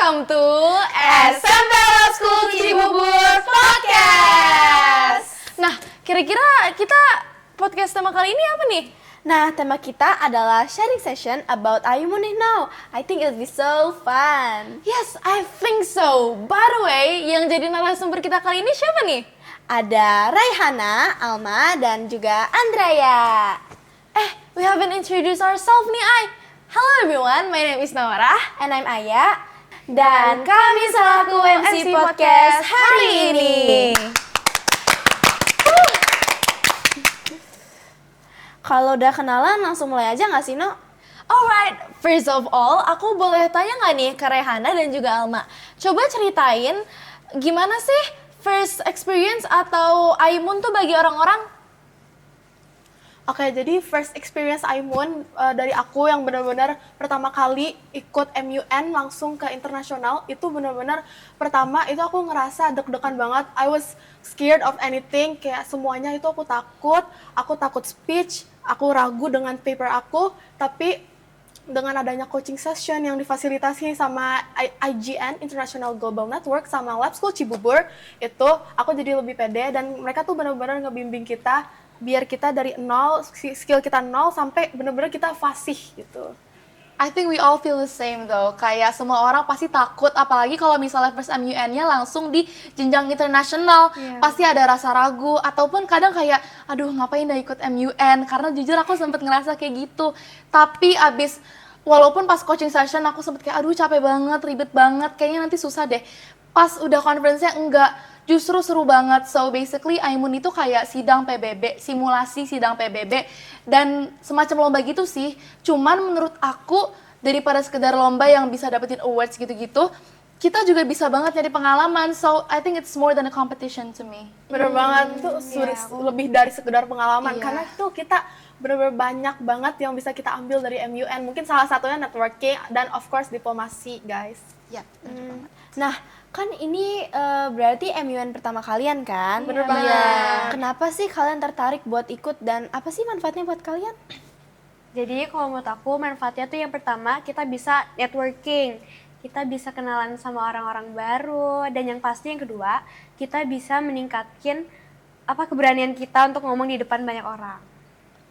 Welcome to SMP Lab School Cibubur Podcast. Nah, kira-kira kita podcast tema kali ini apa nih? Nah, tema kita adalah sharing session about Ayumuneh Now. I think it'll be so fun. Yes, I think so. By the way, yang jadi narasumber kita kali ini siapa nih? Ada Raihana, Alma, dan juga Andrea. We haven't introduced ourselves nih, Ay. Hello everyone, my name is Nawara. And I'm Aya. Dan kami selaku MC podcast hari ini. Kalau udah kenalan, langsung mulai aja nggak sih, No? Alright, first of all, aku boleh tanya nggak nih ke Rehana dan juga Alma? Coba ceritain gimana sih first experience atau Aimun tuh bagi orang-orang? Oke, jadi first experience Aimun dari aku yang benar-benar pertama kali ikut MUN langsung ke internasional, itu benar-benar pertama itu aku ngerasa deg-degan banget. I was scared of anything, kayak semuanya itu aku takut speech, aku ragu dengan paper aku, tapi dengan adanya coaching session yang difasilitasi sama IGN, International Global Network, sama Lab School Cibubur, itu aku jadi lebih pede dan mereka tuh benar-benar ngebimbing kita biar kita dari nol, skill kita nol sampai benar-benar kita fasih gitu. I think we all feel the same though, kayak semua orang pasti takut, apalagi kalau misalnya first MUN-nya langsung di jenjang internasional, pasti ada rasa ragu, ataupun kadang kayak, aduh ngapain dah ikut MUN, karena jujur aku sempet ngerasa kayak gitu, tapi abis, walaupun pas coaching session aku sempet kayak, aduh capek banget, ribet banget, kayaknya nanti susah deh, pas udah conference-nya enggak, justru seru banget. So basically Aimun itu kayak sidang PBB, simulasi sidang PBB dan semacam lomba gitu sih. Cuman menurut aku daripada sekedar lomba yang bisa dapetin awards gitu-gitu, kita juga bisa banget nyari pengalaman. So I think it's more than a competition to me. Bener banget, itu lebih dari sekedar pengalaman, karena itu kita bener-bener banyak banget yang bisa kita ambil dari MUN. Mungkin salah satunya networking dan of course diplomasi, guys. Ya, Nah, kan ini berarti MUN pertama kalian kan? Bener banget. Kenapa sih kalian tertarik buat ikut dan apa sih manfaatnya buat kalian? Jadi kalau menurut aku manfaatnya tuh yang pertama kita bisa networking, kita bisa kenalan sama orang-orang baru, dan yang pasti yang kedua kita bisa meningkatkan keberanian kita untuk ngomong di depan banyak orang.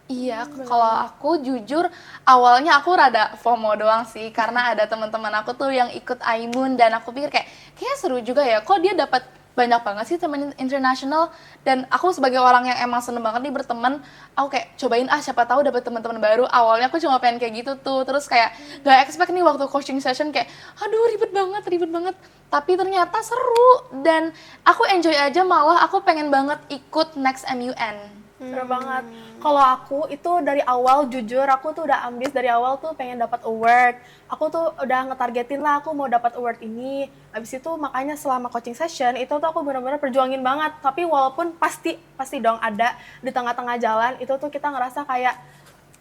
Iya, kalau aku jujur awalnya aku rada FOMO doang sih karena ada teman-teman aku tuh yang ikut Aimun dan aku pikir kayaknya seru juga ya, kok dia dapat banyak banget sih teman internasional, dan aku sebagai orang yang emang seneng banget nih berteman, aku kayak cobain siapa tahu dapat teman-teman baru. Awalnya aku cuma pengen kayak gitu tuh, terus kayak gak expect nih waktu coaching session kayak aduh ribet banget, tapi ternyata seru dan aku enjoy aja, malah aku pengen banget ikut next MUN. Seru banget. Kalau aku itu dari awal, jujur aku tuh udah ambis dari awal tuh pengen dapat award. Aku tuh udah ngetargetin lah aku mau dapat award ini. Habis itu makanya selama coaching session itu tuh aku benar-benar perjuangin banget. Tapi walaupun pasti dong ada di tengah-tengah jalan itu tuh kita ngerasa kayak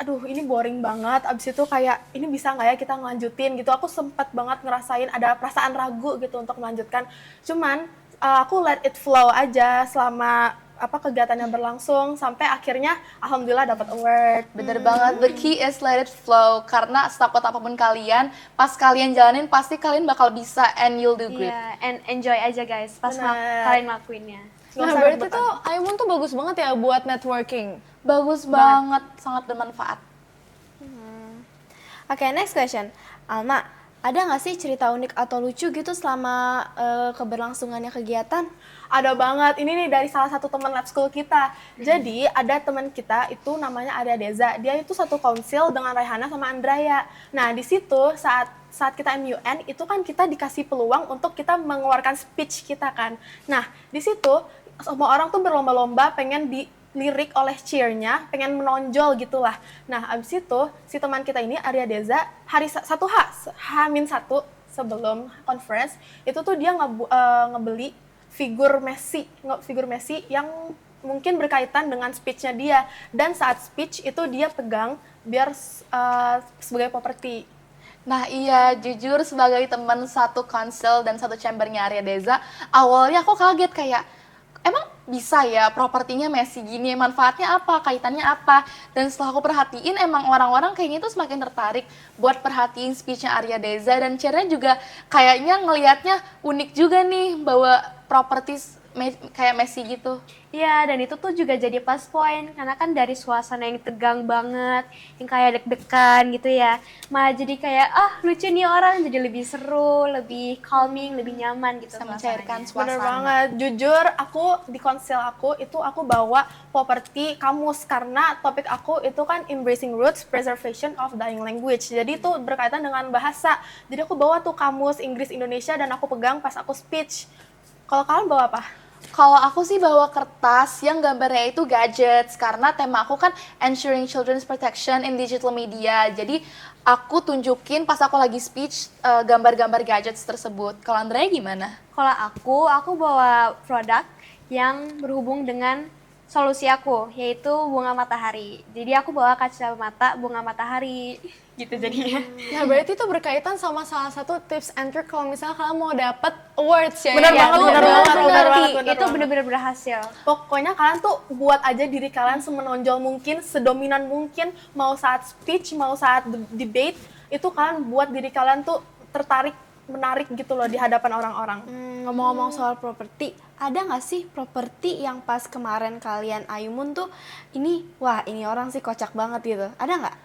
aduh ini boring banget. Abis itu kayak ini bisa nggak ya kita ngelanjutin gitu. Aku sempat banget ngerasain ada perasaan ragu gitu untuk melanjutkan. Cuman aku let it flow aja selama kegiatan yang berlangsung sampai akhirnya alhamdulillah dapat award. Bener banget, the key is let it flow, karena setakut apapun kalian, pas kalian jalanin pasti kalian bakal bisa and you'll do great. Iya, and enjoy aja guys pas kalian ngelakuinnya. Nah, berarti tuh Aimun tuh bagus banget ya buat networking. Bagus banget, sangat bermanfaat. Oke, next question. Alma, ada nggak sih cerita unik atau lucu gitu selama keberlangsungannya kegiatan? Ada banget, ini nih dari salah satu teman lab school kita. Jadi ada teman kita itu namanya Arya Deza, dia itu satu konsil dengan Raihana sama Andrea. Nah di situ saat kita MUN itu kan kita dikasih peluang untuk kita mengeluarkan speech kita kan. Nah di situ semua orang tuh berlomba-lomba pengen dilirik oleh cheer-nya, pengen menonjol gitulah. Nah abis itu si teman kita ini Arya Deza H-1 sebelum conference itu tuh dia ngebeli figur Messi yang mungkin berkaitan dengan speech-nya dia, dan saat speech itu dia pegang biar sebagai properti. Nah iya, jujur sebagai teman satu konsil dan satu chambernya Arya Deza, awalnya aku kaget kayak, emang bisa ya propertinya Messi gini, manfaatnya apa, kaitannya apa. Dan setelah aku perhatiin emang orang-orang kayaknya tuh semakin tertarik buat perhatiin speech-nya Arya Deza, dan Chernya juga kayaknya ngelihatnya unik juga nih bawa properties kayak Messi gitu. Iya, dan itu tuh juga jadi plus point karena kan dari suasana yang tegang banget, yang kayak deg-degan gitu ya, malah jadi kayak lucu nih orang, jadi lebih seru, lebih calming, lebih nyaman gitu Bisa suasananya. mencairkan Bener suasana. banget, jujur aku di konsil aku itu aku bawa properti kamus karena topik aku itu kan embracing roots, preservation of dying language. Jadi itu berkaitan dengan bahasa. Jadi aku bawa tuh kamus Inggris Indonesia dan aku pegang pas aku speech. Kalau kalian bawa apa? Kalau aku sih bawa kertas yang gambarnya itu gadgets, karena tema aku kan ensuring children's protection in digital media. Jadi aku tunjukin pas aku lagi speech gambar-gambar gadgets tersebut. Kalau Andrea gimana? Kalau aku bawa produk yang berhubung dengan solusi aku, yaitu bunga matahari. Jadi aku bawa kacamata bunga matahari gitu jadinya. Nah, berarti itu berkaitan sama salah satu tips and trick kalau misalnya kalian mau dapat awards ya. Bener ya? banget, bener banget, bener banget, bener Itu banget. bener-bener berhasil. Pokoknya kalian tuh buat aja diri kalian semenonjol mungkin, sedominan mungkin, mau saat speech, mau saat debate, itu kalian buat diri kalian tuh tertarik, menarik gitu loh di hadapan orang-orang. Ngomong-ngomong soal properti, ada nggak sih properti yang pas kemarin kalian Ayumun tuh ini orang sih kocak banget gitu? Ada nggak?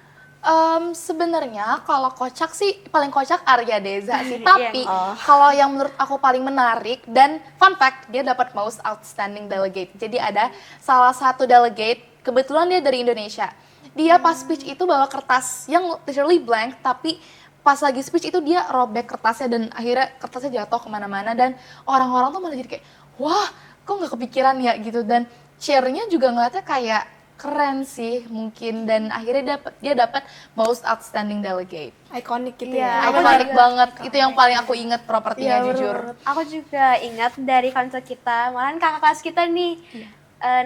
Sebenarnya kalau kocak sih paling kocak Arya Deza sih. Iya. Tapi kalau yang menurut aku paling menarik dan fun fact, dia dapat most outstanding delegate. Jadi ada salah satu delegate, kebetulan dia dari Indonesia. Dia pas speech itu bawa kertas yang literally blank, tapi pas lagi speech itu dia robek kertasnya dan akhirnya kertasnya jatuh kemana-mana, dan orang-orang tuh malah jadi kayak, wah kok nggak kepikiran ya gitu. Dan chairnya juga ngeliatnya kayak keren sih mungkin, dan akhirnya dia dapat most outstanding delegate. Ikonik gitu Iya. ya. Ikonik banget, itu yang paling aku inget propertinya jujur. Aku juga ingat dari konser kita, malahan kakak kelas kita nih,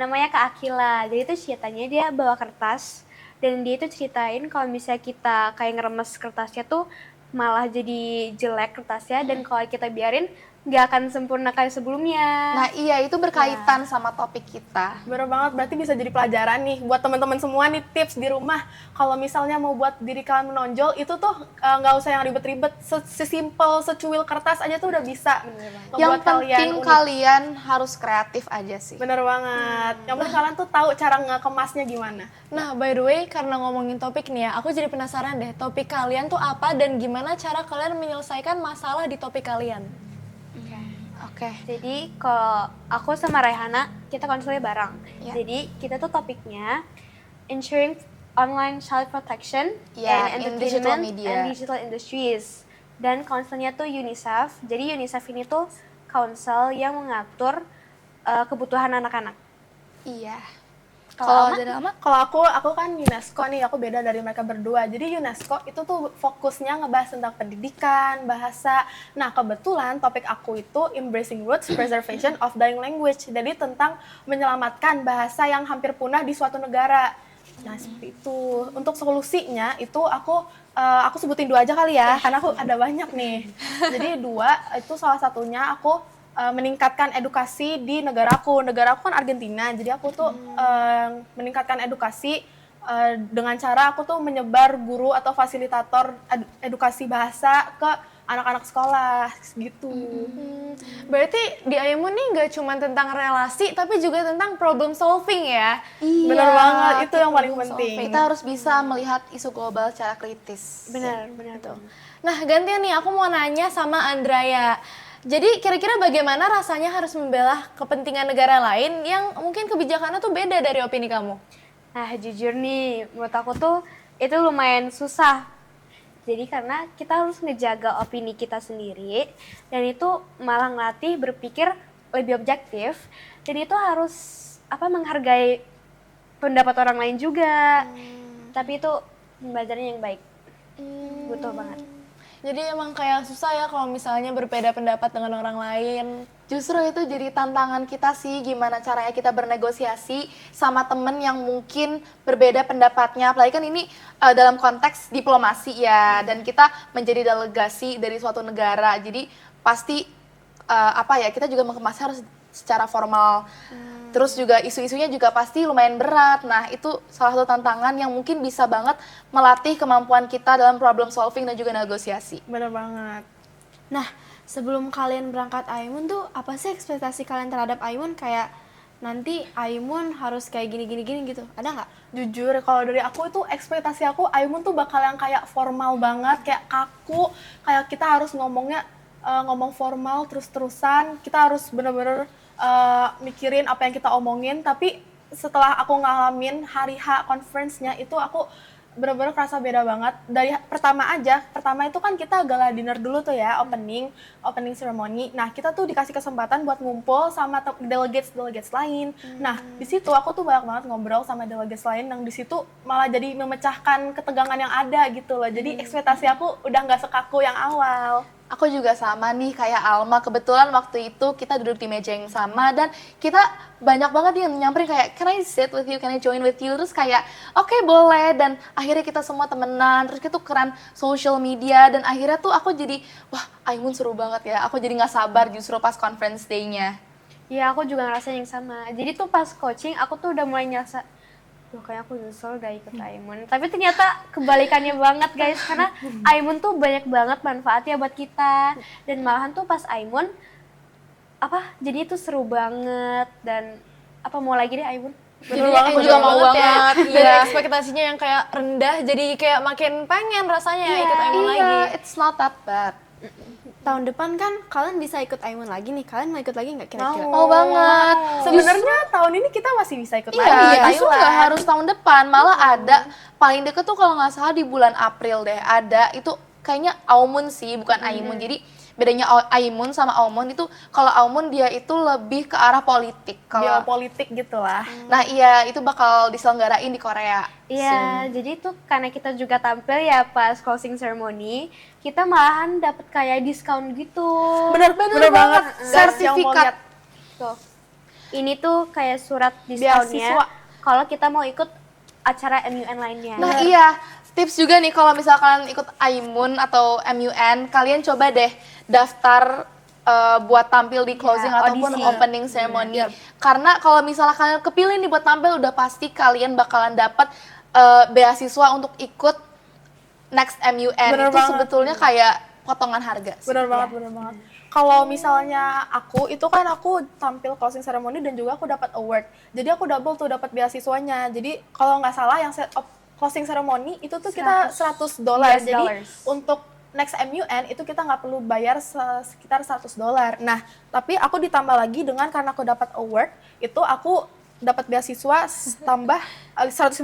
namanya Kak Akila. Jadi itu ceritanya dia bawa kertas, dan dia itu ceritain kalau misalnya kita kayak ngeremes kertasnya tuh malah jadi jelek kertasnya, dan kalau kita biarin nggak akan sempurna kayak sebelumnya. Nah iya, itu berkaitan sama topik kita. Bener banget, berarti bisa jadi pelajaran nih buat teman-teman semua nih, tips di rumah. Kalau misalnya mau buat diri kalian menonjol, itu tuh nggak usah yang ribet-ribet, sesimpel, secuil kertas aja tuh udah bisa. Yang Membuat kalian penting unik. kalian harus kreatif aja sih. Bener banget. Yang penting kalian tuh tahu cara ngekemasnya gimana. Nah, by the way, karena ngomongin topik nih ya, aku jadi penasaran deh, topik kalian tuh apa dan gimana cara kalian menyelesaikan masalah di topik kalian? Oke. Jadi kalau aku sama Raihana, kita konsulnya bareng. Ya. Jadi kita tuh topiknya ensuring online child protection Ya, and in digital entertainment media. and digital industries. Dan konselnya tuh UNICEF. Jadi UNICEF ini tuh konsel yang mengatur kebutuhan anak-anak. Iya. Kalau Kalau dari Alma? Kalau aku kan UNESCO nih, aku beda dari mereka berdua. Jadi UNESCO itu tuh fokusnya ngebahas tentang pendidikan, bahasa. Nah, kebetulan topik aku itu Embracing Roots, Preservation of Dying Language. Jadi tentang menyelamatkan bahasa yang hampir punah di suatu negara. Nah, seperti itu. Untuk solusinya itu aku sebutin 2 aja kali ya, karena aku ada banyak nih. Jadi 2, itu salah satunya aku meningkatkan edukasi di negaraku. Negaraku kan Argentina, jadi aku tuh meningkatkan edukasi dengan cara aku tuh menyebar guru atau fasilitator edukasi bahasa ke anak-anak sekolah gitu. Berarti di Ayumun nih nggak cuma tentang relasi, tapi juga tentang problem solving ya? Iya. Bener banget, itu yang paling problem penting. solving. Kita harus bisa melihat isu global secara kritis. benar tuh. Nah, gantian nih, aku mau nanya sama Andraya. Jadi kira-kira bagaimana rasanya harus membela kepentingan negara lain yang mungkin kebijakannya tuh beda dari opini kamu? Nah, jujur nih, menurut aku tuh itu lumayan susah. Jadi karena kita harus ngejaga opini kita sendiri, dan itu malah ngelatih berpikir lebih objektif, dan itu harus menghargai pendapat orang lain juga. Tapi itu pembelajaran yang baik. Butuh banget. Jadi emang kayak susah ya kalau misalnya berbeda pendapat dengan orang lain. Justru itu jadi tantangan kita sih, gimana caranya kita bernegosiasi sama temen yang mungkin berbeda pendapatnya. Apalagi kan ini dalam konteks diplomasi ya, dan kita menjadi delegasi dari suatu negara. Jadi pasti kita juga mengemasnya harus secara formal. Terus juga isu-isunya juga pasti lumayan berat. Nah, itu salah satu tantangan yang mungkin bisa banget melatih kemampuan kita dalam problem solving dan juga negosiasi. Bener banget. Nah, sebelum kalian berangkat Aimun tuh apa sih ekspektasi kalian terhadap Aimun? Kayak nanti Aimun harus kayak gini gitu. Ada nggak? Jujur, kalau dari aku itu ekspektasi aku Aimun tuh bakal yang kayak formal banget, kayak kaku, kayak kita harus ngomongnya ngomong formal terus-terusan, kita harus bener-bener mikirin apa yang kita omongin. Tapi setelah aku ngalamin hari H conference-nya itu aku bener-bener kerasa beda banget. Dari pertama itu kan kita gala dinner dulu tuh ya, opening ceremony. Nah, kita tuh dikasih kesempatan buat ngumpul sama delegates lain. Nah, di situ aku tuh banyak banget ngobrol sama delegates lain, yang di situ malah jadi memecahkan ketegangan yang ada gitu loh. Jadi ekspektasi aku udah nggak sekaku yang awal. Aku juga sama nih kayak Alma, kebetulan waktu itu kita duduk di meja yang sama dan kita banyak banget yang nyamperin kayak can I sit with you, can I join with you, terus kayak oke, boleh, dan akhirnya kita semua temenan, terus kita tukeran social media dan akhirnya tuh aku jadi wah Aimun seru banget ya, aku jadi nggak sabar justru pas conference day-nya. Iya, aku juga ngerasain yang sama. Jadi tuh pas coaching aku tuh udah mulai ngerasa loh, kayak aku nyesel udah ikut Aimun. Tapi ternyata kebalikannya banget guys, karena Aimun tuh banyak banget manfaatnya buat kita. Dan malahan tuh pas Aimun, jadi itu seru banget. Dan mau lagi deh Aimun. Jadi Aku juga mau banget. Dari Iya. ekspektasinya yang kayak rendah jadi kayak makin pengen rasanya ikut Aimun Iya, lagi. it's not that bad. Tahun depan kan kalian bisa ikut Aimun lagi nih. Kalian mau ikut lagi nggak kira-kira? Mau banget. Sebenarnya tahun ini kita masih bisa ikut lagi. Iya, justru Thailand. nggak harus tahun depan, malah ada paling deket tuh kalau nggak salah di bulan April deh, ada itu kayaknya Aumun sih, bukan Aimun. Jadi bedanya Aimun sama Aumon itu, kalau Aumon dia itu lebih ke arah politik. Kalau Geopolitik gitu lah. nah iya itu bakal diselenggarain di Korea. Iya, jadi tuh karena kita juga tampil ya pas closing ceremony, kita malahan dapat kayak diskon gitu. Bener banget. Guys, yang mau Sertifikat. lihat Tuh. Ini tuh kayak surat diskonnya Beasiswa. kalau kita mau ikut acara MUN lainnya. Nah iya, tips juga nih kalau misalkan ikut Aimun atau MUN, kalian coba deh daftar buat tampil di closing ataupun audisi. opening ceremony. Karena kalau misalnya kalian kepilih nih buat tampil, udah pasti kalian bakalan dapat beasiswa untuk ikut next MUN. Bener Itu banget. sebetulnya kayak potongan harga sih. bener banget. Kalau misalnya aku tampil closing ceremony dan juga aku dapat award. Jadi aku double tuh dapat beasiswanya. Jadi kalau nggak salah yang closing ceremony itu tuh kita $100. Jadi untuk next MUN itu kita nggak perlu bayar sekitar $100. Nah, tapi aku ditambah lagi dengan karena aku dapat award, itu aku dapat beasiswa tambah $150.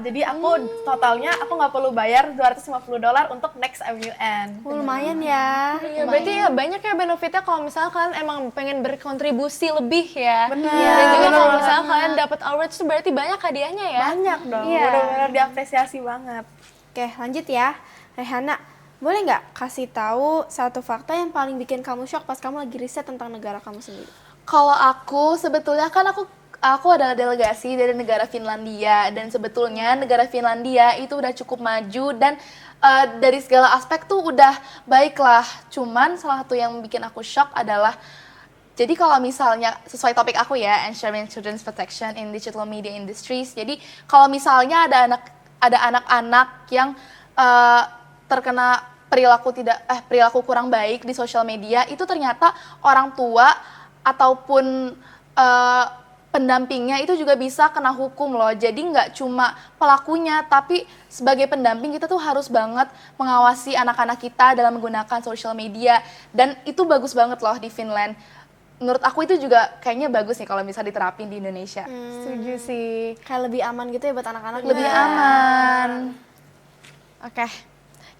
Jadi aku totalnya aku nggak perlu bayar $250 untuk next MUN. Lumayan ya. Iya, berarti ya banyak ya benefitnya kalau misalnya kalian emang pengen berkontribusi lebih ya. Bener. Dan juga Bener kalau banget. misalnya kalian dapat awards itu berarti banyak hadiahnya ya. Banyak dong, Iya. benar-benar diapresiasi banget. Oke, lanjut ya. Rehana, boleh nggak kasih tahu satu fakta yang paling bikin kamu shock pas kamu lagi riset tentang negara kamu sendiri? Kalau aku sebetulnya kan aku adalah delegasi dari negara Finlandia, dan sebetulnya negara Finlandia itu udah cukup maju dan dari segala aspek tuh udah baik lah. Cuman salah satu yang bikin aku shock adalah, jadi kalau misalnya sesuai topik aku ya, ensuring children's protection in digital media industries. Jadi kalau misalnya ada anak-anak yang terkena perilaku kurang baik di sosial media, itu ternyata orang tua ataupun pendampingnya itu juga bisa kena hukum loh. Jadi nggak cuma pelakunya, tapi sebagai pendamping kita tuh harus banget mengawasi anak-anak kita dalam menggunakan social media. Dan itu bagus banget loh di Finland. Menurut aku itu juga kayaknya bagus nih kalau bisa diterapin di Indonesia. Setuju sih. Kayak lebih aman gitu ya buat anak-anak. Lebih aman. Oke,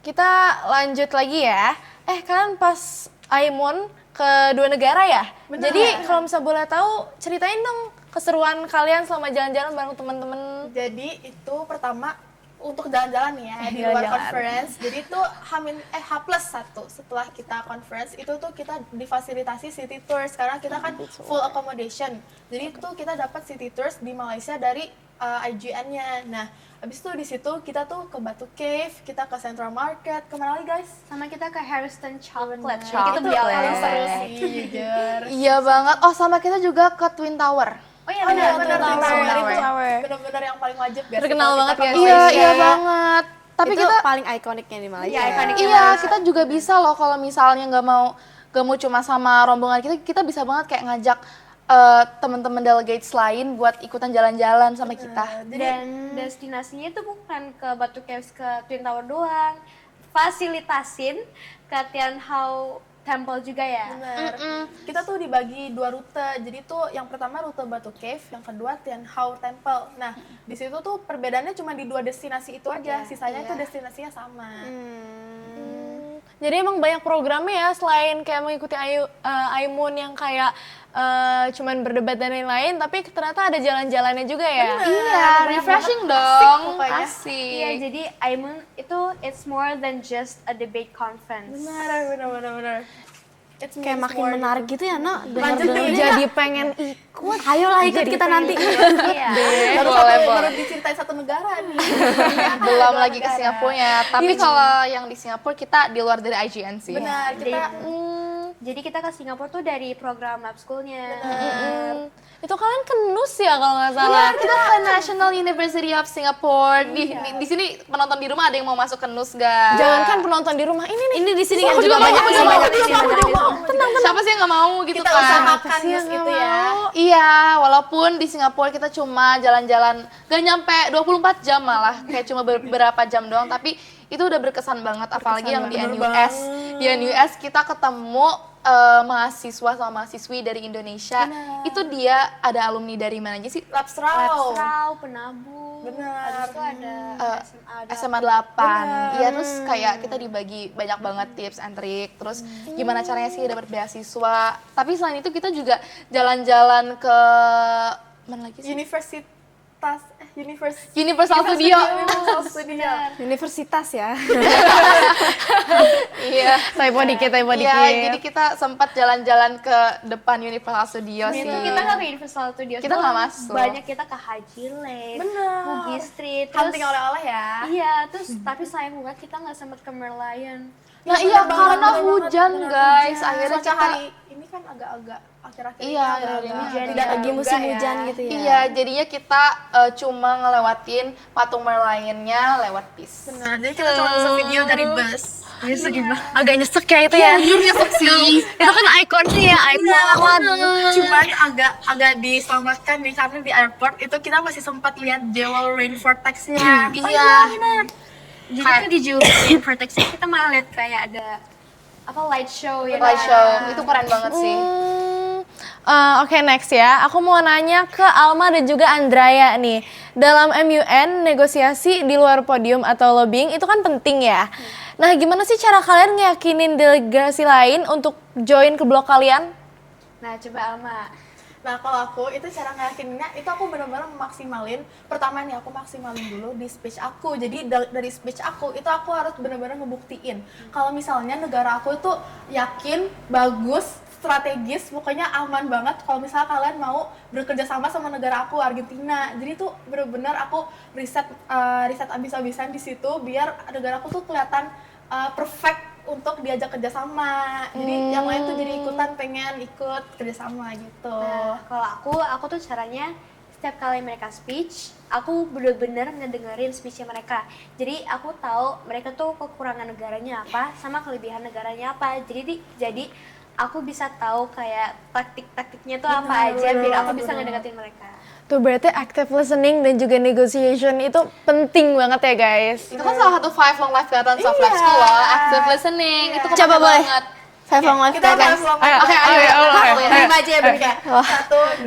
kita lanjut lagi ya. Kalian pas Aimun ke dua negara ya? Bener. Jadi kalau misalnya boleh tahu, ceritain dong keseruan kalian selama jalan-jalan bareng temen-temen. Jadi itu pertama untuk jalan-jalan nih ya di luar Jalan-jalan. conference. Jadi itu H+1 setelah kita conference itu tuh kita difasilitasi city tours karena kita kan full accommodation. Jadi itu kita dapat city tours di Malaysia dari IGN-nya. Nah, habis itu di situ kita tuh ke Batu Cave, kita ke Central Market, kemana lagi guys? Sama kita ke Harrison Chocolate. Chocolate. Kita beli Paling oleh-oleh. seru sih, jujur. Iya banget. Oh, sama kita juga ke Twin Tower. Oh iya Oh iya, benar benar Twin Tower. Tower. Itu Tower. benar-benar yang paling wajib guys. Terkenal banget ya, Iya, iya banget. Tapi itu kita paling ikoniknya di Malaysia. Iya, ikonik. iya, kita juga bisa loh kalau misalnya nggak mau cuma sama rombongan kita bisa banget kayak ngajak teman-teman delegates lain buat ikutan jalan-jalan sama kita. Dan destinasinya itu bukan ke Batu Caves ke Twin Tower doang, fasilitasin ke Tian Hao Temple juga ya. Benar. Kita tuh dibagi 2 rute. Jadi tuh yang pertama rute Batu Cave, yang kedua Tian Hao Temple. Nah, di situ tuh perbedaannya cuma di 2 destinasi itu aja. Sisanya tuh destinasinya sama. Jadi emang banyak programnya ya selain kayak mengikuti Aimun yang kayak cuman berdebat dan lain-lain, tapi ternyata ada jalan-jalannya juga ya. Iya, refreshing dong. pokoknya. Asik. Iya, jadi Aimun itu it's more than just a debate conference. Benar. It's Kayak means makin more menarik gitu ya, No? Lanjut nih. Jadi pengen ikut. Ayolah ikut kita nanti. Iya. baru dicintai satu negara nih. Belum lagi ke Singapura ya. Tapi kalau yang di Singapura kita di luar dari IGN sih. Benar, kita Jadi kita ke Singapura tuh dari program lab school-nya. Itu kalian ke NUS ya kalau nggak Iya, salah. kita ke National University of Singapore. Di sini penonton di rumah ada yang mau masuk ke NUS gak? Jangankan penonton di rumah ini nih. Ini di sini kan Aku juga juga banyak mau, juga aku banyak juga di sini. mau. Siapa sih yang nggak mau gitu kita kan? usahakan news itu ya. Iya, walaupun di Singapura kita cuma jalan-jalan gak nyampe 24 jam malah, kayak cuma beberapa jam doang, tapi itu udah berkesan banget, apalagi yang di NUS. Di NUS kita ketemu mahasiswa sama mahasiswi dari Indonesia. Itu dia ada alumni dari mana aja sih? Lapsrau. Lapsrau, Penabung. Benar. Habis itu ada SMA 8. Iya, terus kayak kita dibagi banyak banget tips and trick. Terus gimana caranya sih dapat beasiswa. Tapi selain itu kita juga jalan-jalan ke mana lagi sih? Universal Studio. Universitas ya. Iya. Typo dikit. Iya, jadi kita sempat jalan-jalan ke depan Universal Studio sih. Kita nggak ke Universal Studios. Kita nggak doang. masuk. Banyak kita ke Haji Lane, Bugis Street. Hunting oleh-oleh ya. Iya, terus tapi sayang banget kita nggak sempat ke Merlion. Nah, iya karena hujan, guys. Akhirnya Cuaca kita hari ini kan agak-agak akhir-akhir Iya, ini akhir-akhir ini agak-agak Tidak lagi musim juga hujan ya. gitu ya. Iya, jadinya kita cuma ngelewatin patung Merlionnya lewat bis. Nah, jadi kita cuma bisa video dari bus. Agak nyesek ya itu ya. Itu kan ikon sih ya, ikon. Cuman agak diselamatkan nih karena di airport itu kita masih sempat lihat Jewel Rainfortex-nya. Iya. Jadi tuh di Jewel Protection kita malah lihat kayak ada apa light show ya. Light show. Itu keren banget sih. Oke, next ya. Aku mau nanya ke Alma dan juga Andraya nih. Dalam MUN, negosiasi di luar podium atau lobbying itu kan penting ya. Nah, gimana sih cara kalian ngeyakinin delegasi lain untuk join ke blok kalian? Nah, coba Alma. Nah, kalau aku itu cara ngeyakininya itu aku benar-benar maksimalin. Pertama nih aku maksimalin dulu di speech aku. Jadi dari speech aku itu aku harus benar-benar ngebuktiin kalau misalnya negara aku itu yakin, bagus, strategis, pokoknya aman banget kalau misalnya kalian mau bekerja sama negara aku Argentina. Jadi tuh benar-benar aku riset abis-abisan di situ biar negara aku tuh kelihatan perfect untuk diajak kerjasama. Jadi yang lain tuh jadi ikutan pengen ikut kerjasama gitu. Nah, kalau aku tuh caranya setiap kali mereka speech, aku bener-bener ngedengerin speechnya mereka. Jadi aku tahu mereka tuh kekurangan negaranya apa, sama kelebihan negaranya apa. Jadi aku bisa tahu kayak taktik-taktiknya tuh apa aja biar aku bisa ngedeketin mereka. Tuh berarti active listening dan juga negotiation itu penting banget ya guys. Itu kan salah satu 5 long life guidance of lab school loh, active listening. Itu kepake Coba boleh. banget. Five long life Kita guys. ayo. Lima aja ya berarti.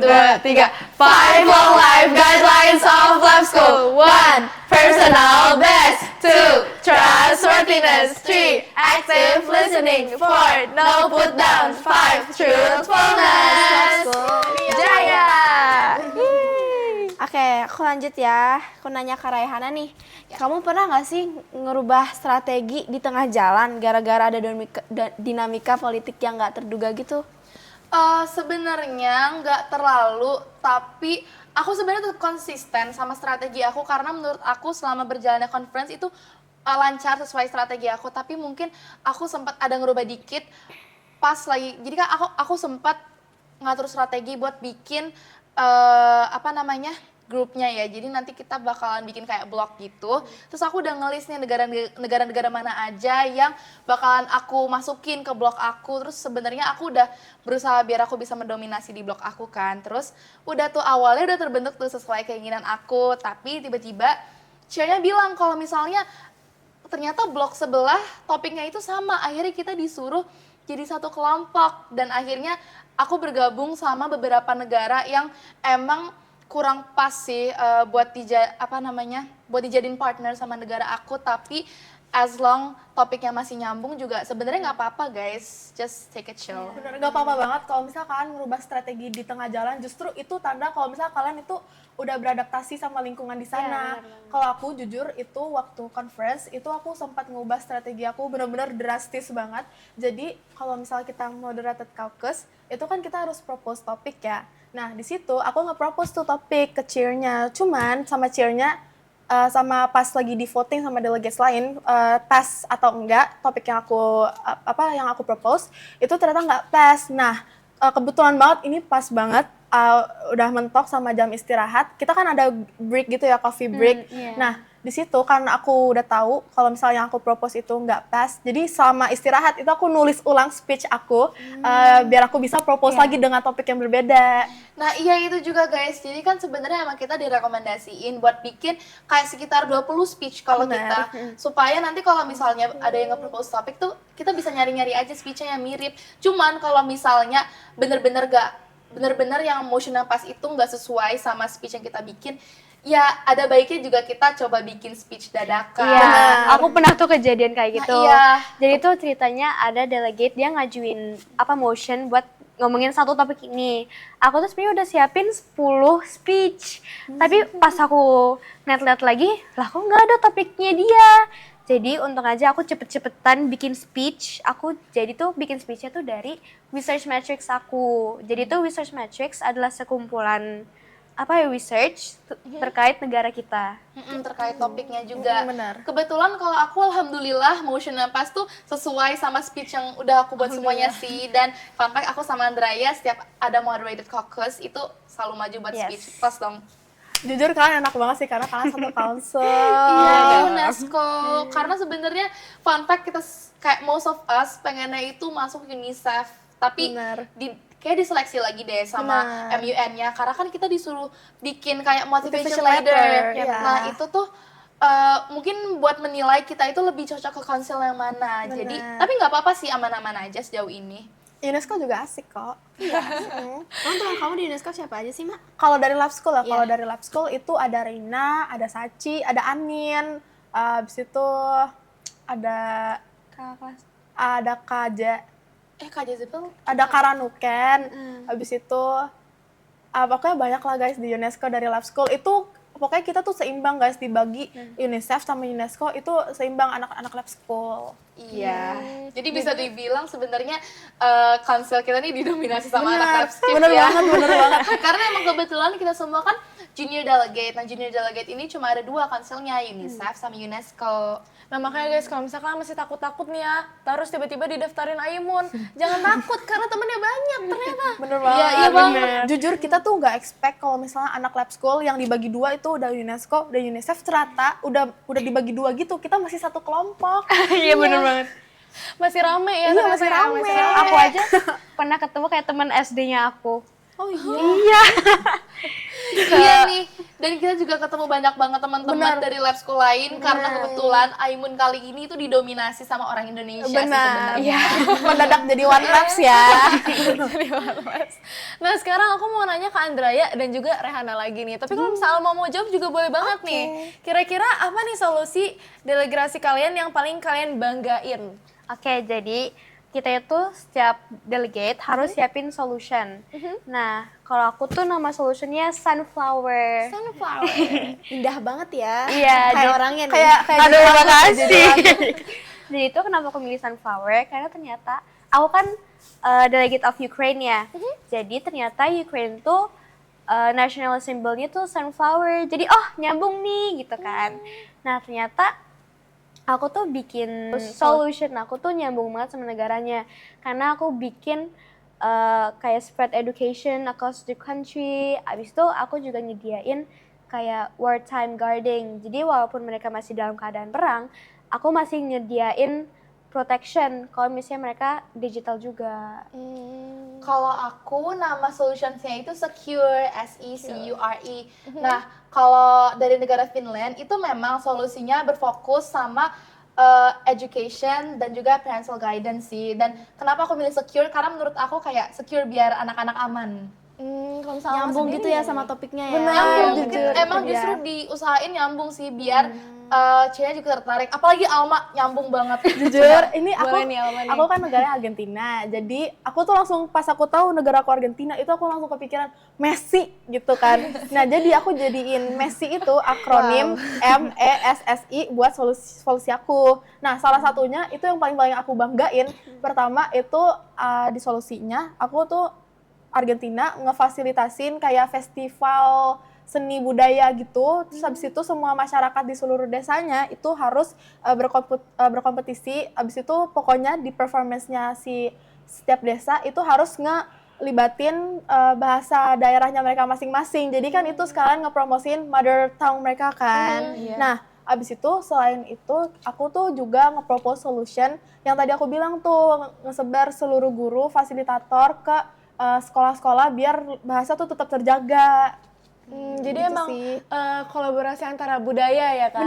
1, 2, 3. 5 long life guidelines of lab school. 1. Personal best. 2. Trustworthiness. 3. Active listening. 4. No put down. 5. Truthfulness. Jaya. Oke, aku lanjut ya. Aku nanya ke Raihana nih. Kamu pernah nggak sih ngerubah strategi di tengah jalan gara-gara ada dinamika politik yang nggak terduga gitu? Sebenarnya nggak terlalu, tapi aku sebenarnya tetap konsisten sama strategi aku karena menurut aku selama berjalannya conference itu lancar sesuai strategi aku. Tapi mungkin aku sempat ada ngerubah dikit pas lagi. Jadi kan aku sempat ngatur strategi buat bikin apa namanya, grupnya ya. Jadi nanti kita bakalan bikin kayak blog gitu. Terus aku udah ngelis nih negara-negara mana aja yang bakalan aku masukin ke blog aku. Terus sebenarnya aku udah berusaha biar aku bisa mendominasi di blog aku kan. Terus udah tuh awalnya udah terbentuk tuh sesuai keinginan aku. Tapi tiba-tiba Cia-nya bilang kalau misalnya ternyata blog sebelah topiknya itu sama. Akhirnya kita disuruh jadi satu kelompok. Dan akhirnya aku bergabung sama beberapa negara yang emang kurang pas sih buat buat dijadiin partner sama negara aku, tapi as long topiknya masih nyambung juga sebenarnya nggak apa-apa guys, just take a chill. Bener, gak apa-apa banget kalau misalnya kalian merubah strategi di tengah jalan, justru itu tanda kalau misalnya kalian itu udah beradaptasi sama lingkungan di sana. Kalau aku jujur itu waktu conference itu aku sempat ngubah strategi aku bener-bener drastis banget. Jadi kalau misalnya kita moderated caucus, itu kan kita harus propose topik ya. Nah di situ aku nge-propose tuh topik ke chair-nya, cuman sama chair-nya sama pas lagi di voting sama delegates lain pass atau enggak topik yang aku propose itu ternyata nggak pass. Nah kebetulan banget ini pas banget udah mentok sama jam istirahat, kita kan ada break gitu ya, coffee break. Nah di situ kan aku udah tahu kalau misalnya yang aku propose itu nggak pass, jadi selama istirahat itu aku nulis ulang speech aku biar aku bisa propose lagi dengan topik yang berbeda. Nah iya itu juga guys, jadi kan sebenarnya emang kita direkomendasiin buat bikin kayak sekitar 20 speech kalau kita, supaya nanti kalau misalnya ada yang nge-propose topik tuh kita bisa nyari-nyari aja speechnya yang mirip. Cuman kalau misalnya bener-bener yang motion yang pas itu nggak sesuai sama speech yang kita bikin, ya ada baiknya juga kita coba bikin speech dadakan. Iya, aku pernah tuh kejadian kayak gitu. Nah, iya. Jadi tuh ceritanya ada delegate dia ngajuin motion buat ngomongin satu topik ini. Aku tuh sebenarnya udah siapin 10 speech. Tapi pas aku lihat lagi, lah kok nggak ada topiknya dia. Jadi untung aja aku cepet-cepetan bikin speech. Aku jadi tuh bikin speechnya tuh dari research matrix aku. Jadi tuh research matrix adalah sekumpulan research terkait negara kita. Terkait topiknya juga. Benar. Kebetulan kalau aku alhamdulillah motion yang pas tuh sesuai sama speech yang udah aku buat semuanya sih. Dan fun fact, aku sama Andraya setiap ada moderated caucus itu selalu maju buat speech. Pas dong. Jujur kalian enak banget sih karena kalian satu council. Iya, UNESCO. Karena sebenarnya fun fact, kita kayak most of us pengennya itu masuk UNICEF. Tapi kayak diseleksi lagi deh sama MUN-nya, karena kan kita disuruh bikin kayak motivation letter. Nah itu tuh mungkin buat menilai kita itu lebih cocok ke council yang mana. Jadi tapi nggak apa-apa sih, aman-aman aja sejauh ini. UNESCO juga asik kok. Emang teman kamu di UNESCO siapa aja sih, Mak? Kalau dari lab school kalau dari lab school itu ada Reina, ada Sachi, ada Anin, abis itu ada Kaja, Kak Jezebel? ada Karanuken, abis itu pokoknya banyak lah guys di UNESCO dari lab school. Itu pokoknya kita tuh seimbang guys, dibagi UNICEF sama UNESCO itu seimbang anak-anak lab school. Iya. Jadi bisa dibilang sebenarnya council kita nih didominasi sama anak lab school. Bener banget. Karena emang kebetulan kita semua kan junior delegate. Nah junior delegate ini cuma ada 2 councilnya, UNICEF sama UNESCO. Nah makanya guys, kalau misalkan masih takut-takut nih ya, terus tiba-tiba didaftarin Aimun, jangan takut karena temennya banyak ternyata. Bener banget. Iya banget. Jujur kita tuh nggak expect kalau misalnya anak lab school yang dibagi 2 itu udah UNESCO, udah UNICEF, ternyata udah dibagi 2 gitu. Kita masih satu kelompok. Iya bener banget. Masih rame ya. Iya masih rame. Aku aja pernah ketemu kayak teman SD-nya aku. Oh Iya. Iya nih, dan kita juga ketemu banyak banget teman-teman dari lab school lain. Karena kebetulan Aimun kali ini tuh didominasi sama orang Indonesia sih sebenarnya. Mendadak jadi one labs ya. Nah sekarang aku mau nanya ke Andraya dan juga Rehana lagi nih. Tapi kalau misalnya mau jawab juga boleh banget nih. Kira-kira apa nih solusi delegasi kalian yang paling kalian banggain? Oke, jadi kita itu setiap delegate harus siapin solution. Nah, kalau aku tuh nama solutionnya Sunflower. Indah banget ya. Iya, Kayak orangnya nih. Kayak Aduh, jadi makasih. Jadi itu kenapa aku milih Sunflower? Karena ternyata aku kan delegate of Ukraine ya. Jadi ternyata Ukraine tuh national symbol-nya tuh sunflower. Jadi nyambung nih gitu kan. Nah, ternyata aku tuh bikin solution aku tuh nyambung banget sama negaranya. Karena aku bikin kayak spread education across the country. Abis itu aku juga nyediain kayak wartime guarding. Jadi walaupun mereka masih dalam keadaan perang, aku masih nyediain protection kalau misalnya mereka digital juga. Kalau aku nama solutions-nya itu Secure, SECURE. Nah, kalau dari negara Finland itu memang solusinya berfokus sama education dan juga parental guidance sih. Dan kenapa aku milih secure? Karena menurut aku kayak secure biar anak-anak aman. Kalau misalnya Nyambung sendiri gitu ya gimana sama nih? topiknya ya. Benar. Nyambung, jujur, emang itu justru dia. diusahain nyambung sih biar ceweknya juga tertarik. Apalagi Alma nyambung banget. Jujur, ini aku Boleh nih, Alma nih. aku kan negaranya Argentina. Jadi aku tuh langsung pas aku tahu negara aku Argentina itu aku langsung kepikiran Messi gitu kan. Nah, jadi aku jadiin Messi itu akronim MESSI buat solusi aku. Nah, salah satunya itu yang paling aku banggain. Pertama itu di solusinya aku tuh Argentina ngefasilitasin kayak festival seni budaya gitu. Terus habis itu semua masyarakat di seluruh desanya itu harus berkompetisi. Habis itu pokoknya di performance-nya si setiap desa itu harus ngelibatin bahasa daerahnya mereka masing-masing. Jadi kan itu sekalian ngepromosin mother tongue mereka kan. Nah, abis itu selain itu aku tuh juga nge-propose solution yang tadi aku bilang tuh ngesebar seluruh guru fasilitator ke sekolah-sekolah biar bahasa tuh tetap terjaga. Jadi Gitu emang sih. kolaborasi antara budaya ya kan?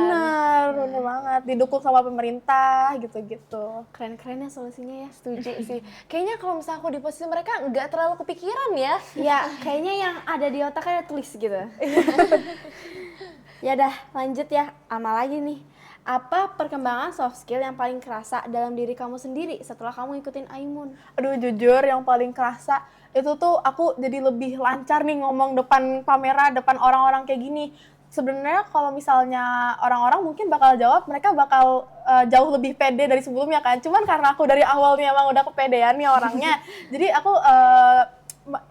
Bener banget, didukung sama pemerintah gitu-gitu. Keren-keren ya solusinya ya. Setuju sih. Kayaknya kalau misalnya aku di posisi mereka nggak terlalu kepikiran ya. Ya, kayaknya yang ada di otaknya ada tulis gitu. Ya dah, lanjut ya. Ama lagi nih. Apa perkembangan soft skill yang paling kerasa dalam diri kamu sendiri setelah kamu ikutin Aimun? Aduh jujur yang paling kerasa itu tuh aku jadi lebih lancar nih ngomong depan kamera, depan orang-orang kayak gini. Sebenarnya kalau misalnya orang-orang mungkin bakal jawab, mereka bakal jauh lebih pede dari sebelumnya kan. Cuman karena aku dari awalnya emang udah kepedean nih orangnya, jadi aku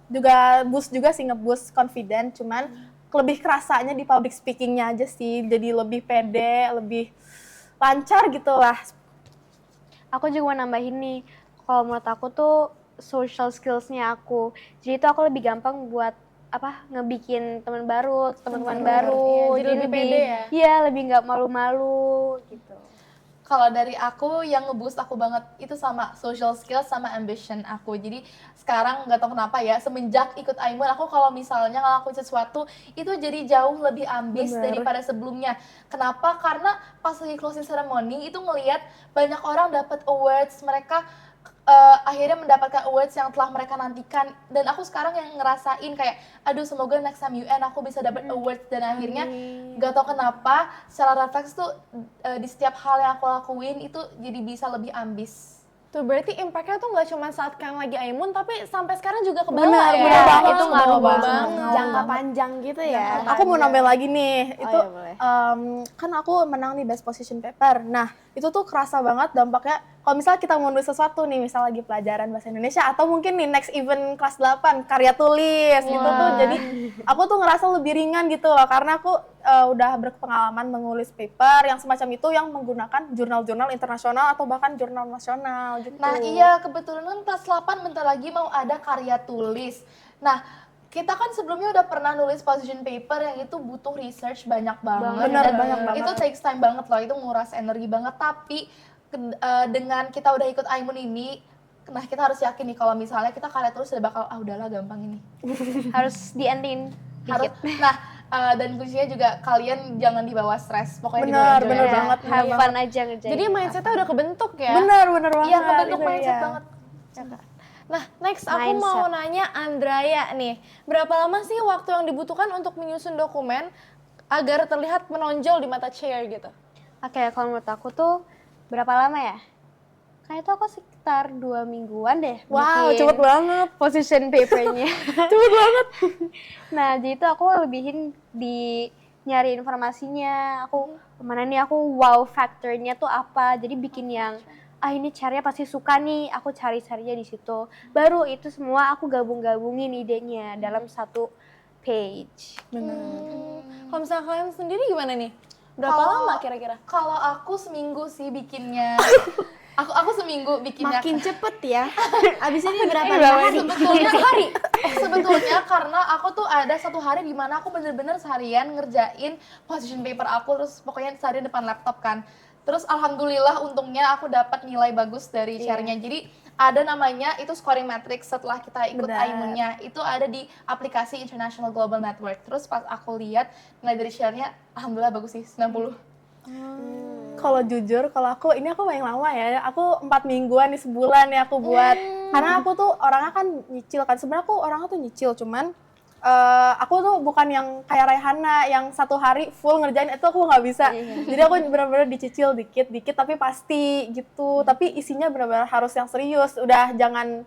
juga boost juga sih, nge-boost confident. Cuman lebih kerasanya di public speakingnya aja sih, jadi lebih pede, lebih lancar gitu lah. Aku juga mau nambahin nih, kalau menurut aku tuh social skills-nya aku. Jadi itu aku lebih gampang buat ngebikin teman baru, teman-teman baru. Iya, jadi lebih pede ya? Iya, lebih nggak malu-malu gitu. Kalau dari aku yang ngeboost aku banget itu sama social skills sama ambition aku. Jadi sekarang nggak tahu kenapa ya, semenjak ikut Aimun aku kalau misalnya ngelakuin sesuatu itu jadi jauh lebih ambis daripada sebelumnya. Kenapa? Karena pas lagi closing ceremony itu ngelihat banyak orang dapat awards, mereka akhirnya mendapatkan awards yang telah mereka nantikan, dan aku sekarang yang ngerasain kayak aduh semoga next time UN aku bisa dapat awards, dan akhirnya gak tau kenapa secara refleks tuh di setiap hal yang aku lakuin itu jadi bisa lebih ambis. Tuh berarti impact-nya tuh nggak cuma saat kan lagi Aimun, tapi sampai sekarang juga ke bawah Benar, ya. benar banget. Itu ngaruh Benar banget. Jangka panjang gitu ya. Aku mau nambahin lagi nih, itu iya, boleh. kan aku menang nih best position paper. Nah, itu tuh kerasa banget dampaknya. Kalau misalnya kita mau nulis sesuatu nih, misal lagi pelajaran bahasa Indonesia atau mungkin nih next event kelas 8 karya tulis gitu tuh, jadi aku tuh ngerasa lebih ringan gitu loh, karena aku udah berpengalaman menulis paper yang semacam itu yang menggunakan jurnal-jurnal internasional atau bahkan jurnal nasional gitu. Nah iya, kebetulan kan kelas 8 bentar lagi mau ada karya tulis. Nah kita kan sebelumnya udah pernah nulis position paper yang itu butuh research banyak banget. Bener, Dan banyak banget. itu takes time banget loh, itu nguras energi banget. Tapi dengan kita udah ikut Aimun ini, nah kita harus yakin nih kalau misalnya kita karya tulis udah bakal udahlah gampang ini. Harus di-ending Harus. dikit. Nah dan kuncinya juga kalian jangan dibawa stres. Pokoknya Bener, dibawa enjoy bener aja. banget. Have fun aja ngerjain. Jadi mindset-nya udah kebentuk ya. Bener banget. Iya, ngebentuk itu mindset ya. banget. Nah, next aku Mindset. mau nanya Andraya nih. Berapa lama sih waktu yang dibutuhkan untuk menyusun dokumen agar terlihat menonjol di mata chair gitu? Oke, kalau menurut aku tuh berapa lama ya? Kayak itu aku sekitar 2 mingguan deh Wow, bikin cepet banget. position papernya. Cepet banget. Nah, jadi itu aku lebihin di nyari informasinya. Aku mana nih, aku wow factornya tuh apa. Jadi bikin yang ini caranya pasti suka nih. Aku cari-carinya di situ. Baru itu semua aku gabung-gabungin idenya dalam satu page. Kalau misalnya kalian sendiri gimana nih? Berapa Kalau- lama kira-kira? Kalau aku seminggu sih bikinnya. Aku seminggu bikinnya. Makin cepet ya. Abis ini berapa Hari. hari? Sebetulnya karena aku tuh ada satu hari di mana aku bener-bener seharian ngerjain position paper aku, terus pokoknya seharian depan laptop kan. Terus alhamdulillah untungnya aku dapat nilai bagus dari share-nya. Jadi ada namanya itu scoring matrix setelah kita ikut Aimunnya. Itu ada di aplikasi International Global Network. Terus pas aku lihat nilai dari share-nya alhamdulillah bagus sih, 90. Kalau jujur, kalau aku paling lama ya. Aku 4 mingguan nih, sebulan ya aku buat. Karena aku tuh orangnya kan nyicil kan. Sebenarnya aku orangnya tuh nyicil, cuman aku tuh bukan yang kayak Raihana yang 1 hari full ngerjain, itu aku nggak bisa. Jadi aku benar-benar dicicil dikit-dikit tapi pasti gitu. Tapi isinya benar-benar harus yang serius. Udah jangan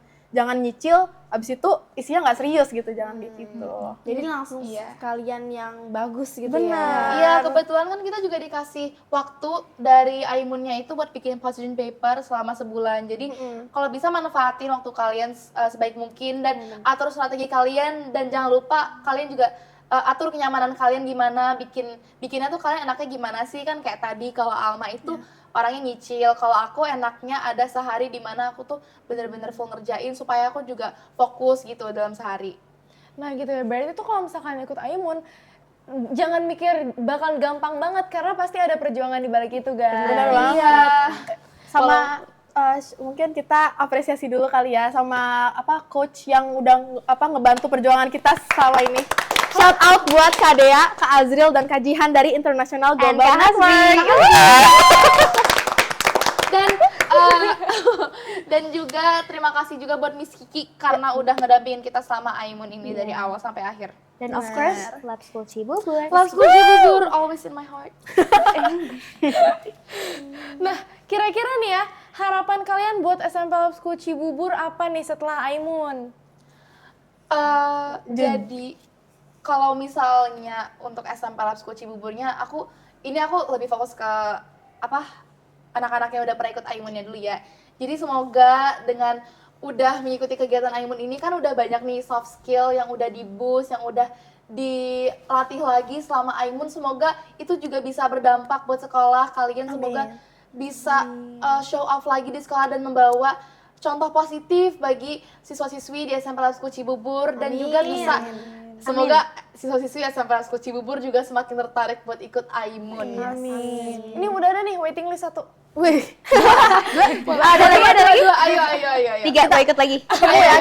nyicil, abis itu isinya nggak serius gitu, jangan gitu. Jadi langsung sekalian yang bagus gitu Benar. ya. Iya, kebetulan kan kita juga dikasih waktu dari Aimunnya itu buat bikin position paper selama sebulan. Jadi kalau bisa manfaatin waktu kalian sebaik mungkin dan atur strategi kalian, dan jangan lupa kalian juga atur kenyamanan kalian gimana, bikinnya tuh kalian enaknya gimana sih, kan kayak tadi kalau Alma itu orangnya nyicil, kalau aku enaknya ada sehari di mana aku tuh bener-bener full ngerjain supaya aku juga fokus gitu dalam sehari. Nah gitu ya, berarti tuh kalau misalkan ikut Aimun, jangan mikir bakal gampang banget karena pasti ada perjuangan di balik itu guys. Benar banget. Sama mungkin kita apresiasi dulu kali ya sama coach yang udah ngebantu perjuangan kita selama ini. Shout out buat Kak Dea, Kak Azril, dan Kak Jihan dari International Global Network. Dan juga terima kasih juga buat Miss Kiki karena udah ngedampingin kita selama Aimun ini dari awal sampai akhir. Dan of course, Lab School Cibubur. Love School Cibubur always in my heart. Nah, kira-kira nih ya, harapan kalian buat SMP Lab School Cibubur apa nih setelah Aimun? Jadi kalau misalnya untuk SMP Lab School Cibuburnya, aku lebih fokus ke anak-anak yang udah pernah ikut Aimunnya dulu ya. Jadi semoga dengan udah mengikuti kegiatan Aimun ini kan udah banyak nih soft skill yang udah di-boost, yang udah dilatih lagi selama Aimun. Semoga itu juga bisa berdampak buat sekolah kalian. Semoga bisa show off lagi di sekolah dan membawa contoh positif bagi siswa-siswi di SMP Lab School Cibubur. Dan juga bisa semoga siswa-siswi SMP Lab School Cibubur juga semakin tertarik buat ikut Aimun. Amin. Ini udah ada nih waiting list 1. Wih, Ada lagi. Ayo. 3, mau ikut lagi.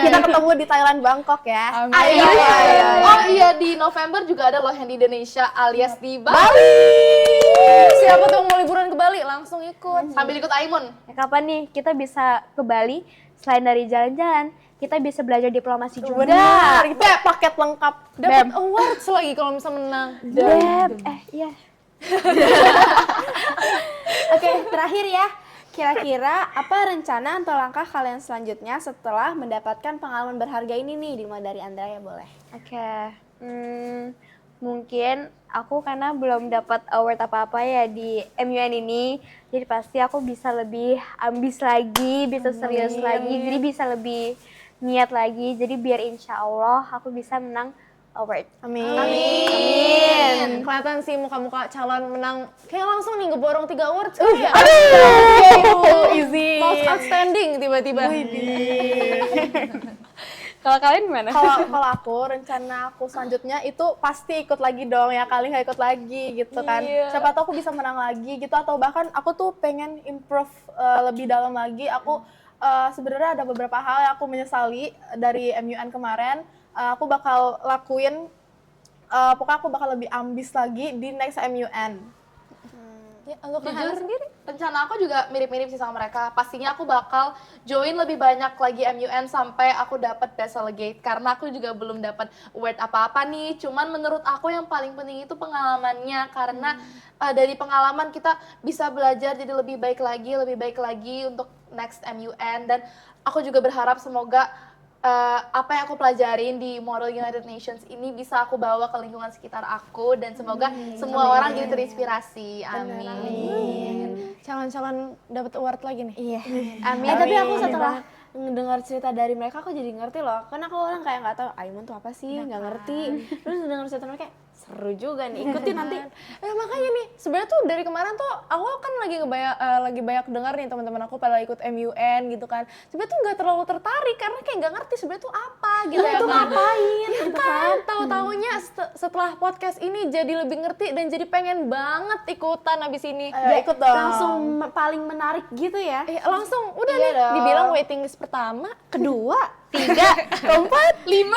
kita ketemu di Thailand, Bangkok ya. Ayo. Oh iya, di November juga ada loh yang di Indonesia alias di Bali. Siapa tuh yang mau liburan ke Bali langsung ikut. Sambil ikut Aimun. Ya, kapan nih kita bisa ke Bali? Selain dari jalan-jalan, kita bisa belajar diplomasi juga. Benar, itu paket lengkap. Dapat awards lagi kalau bisa menang. Iya. Oke, terakhir ya. Kira-kira apa rencana atau langkah kalian selanjutnya setelah mendapatkan pengalaman berharga ini nih? Dimulai dari Andrea boleh. Oke. Mungkin aku karena belum dapat award apa-apa ya di MUN ini, jadi pasti aku bisa lebih ambis lagi, bisa serius lagi, jadi bisa lebih niat lagi. Jadi biar insya Allah aku bisa menang award. Amin. Kelihatan sih muka-muka calon menang kayak langsung nih ngeborong 3 awards. Easy. Most outstanding tiba-tiba. Kalau kalian gimana? Kalau aku, rencana aku selanjutnya itu pasti ikut lagi dong ya, kali nggak ikut lagi gitu kan. Siapa tahu aku bisa menang lagi gitu, atau bahkan aku tuh pengen improve lebih dalam lagi. Aku sebenarnya ada beberapa hal yang aku menyesali dari MUN kemarin. Aku bakal lakuin, pokoknya aku bakal lebih ambis lagi di next MUN. Ya, untuk Jujur, rencana aku juga mirip-mirip sih sama mereka. Pastinya aku bakal join lebih banyak lagi MUN sampai aku dapat best delegate. Karena aku juga belum dapat award apa-apa nih. Cuman menurut aku yang paling penting itu pengalamannya. Karena dari pengalaman kita bisa belajar jadi lebih baik lagi untuk next MUN. Dan aku juga berharap semoga apa yang aku pelajarin di Model United Nations ini bisa aku bawa ke lingkungan sekitar aku, dan semoga semua orang jadi terinspirasi. Amin. calon-calon dapat award lagi nih. Iya. Amin. Tapi aku setelah ngedengar cerita dari mereka aku jadi ngerti loh. Karena aku orang kayak nggak tahu Aimun tuh apa sih, nggak ngerti. Terus dengar cerita mereka seru juga nih, ikutin nanti. Makanya nih, sebenarnya tuh dari kemarin tuh aku kan lagi banyak dengar nih teman-teman aku pada ikut MUN gitu kan. Sebenarnya tuh nggak terlalu tertarik karena kayak nggak ngerti sebenarnya tuh apa gitu ya. Itu kan. ngapain Ya gitu kan, tahu-taunya setelah podcast ini jadi lebih ngerti dan jadi pengen banget ikutan abis ini. Ikut dong. Langsung paling menarik gitu ya. Langsung udah Iya nih dong. dibilang waiting list pertama, kedua, 3, keempat, 5.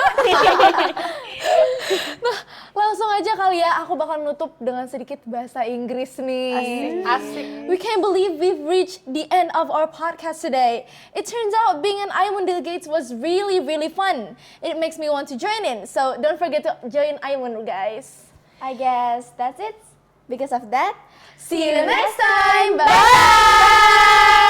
nah langsung aja kali ya aku bakal nutup dengan sedikit bahasa Inggris nih. Asik. We can't believe we've reached the end of our podcast today. It turns out being an Aimun delegates was really fun. It makes me want to join in. So don't forget to join Aimun, guys. I guess that's it. Because of that, See you next time. Bye.